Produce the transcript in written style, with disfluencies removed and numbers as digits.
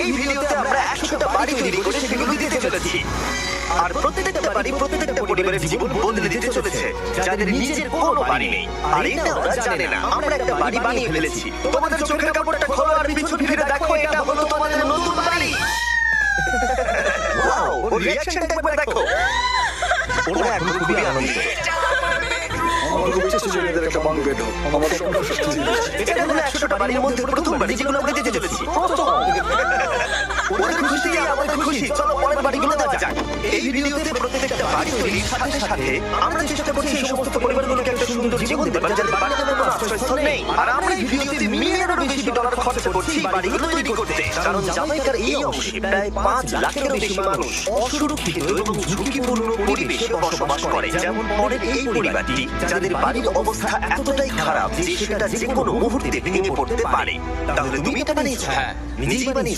এই ভিডিওতে আমরা 100টা বাড়ি তৈরি করে সেগুলো দিতে চলেছি। আর প্রত্যেকটা বাড়ি প্রত্যেকটা পরিবারের জীবন বদলে দিতে চলেছে, যাদের নিজের কোনো বাড়ি নেই। আর এটা ওরা জানে না, আমরা একটা বাড়ি বানিয়ে ফেলেছি। তোমাদের চোখের কাপড়টা খোলো আর পিছন ফিরে দেখো, এটা হলো তোমাদের নতুন বাড়ি। ওয়াও, ওর রিঅ্যাকশনটা একবার দেখো। ওরা এখন খুবই আনন্দিত। আমার খুব ইচ্ছে ছিল এদের একটা বাং বেড হোক। আমার স্বপ্ন সত্যি ছিল। এটা হলো 100টা বাড়ির মধ্যে প্রথম বাড়ি যেগুলো আমরা দিতে চলেছি। ওদের খুশি আমাদের খুশি। চলো পরের বাড়িগুলো দেখা যাক। এই ভিডিওতে প্রত্যেকটা বাড়ি তৈরির সাথে সাথে আমরা চেষ্টা করছি এই সমস্ত পরিবারগুলোকে একটা সুন্দর জীবন দেবার, যাদের বাড়িতে কোনো আশ্রয়স্থল নেই। আর আমরা এই ভিডিওতে মিলিয়নেরও বেশি ডলার খরচ করছি এই বাড়িগুলো তৈরি করতে, কারণ জামাইকার এই অংশে প্রায় 5 লাখেরও বেশি মানুষ অসুরক্ষিত এবং ঝুঁকিপূর্ণ পরিবেশে বসবাস করে। যেমন পরের এই পরিবারটি, যাদের বাড়ির অবস্থা এতটাই খারাপ যে সেটা যে কোনো মুহূর্তে ভেঙে পড়তে পারে। তাহলে তুমি এটা বানিয়েছো? হ্যাঁ। নিজেই বানিয়েছো?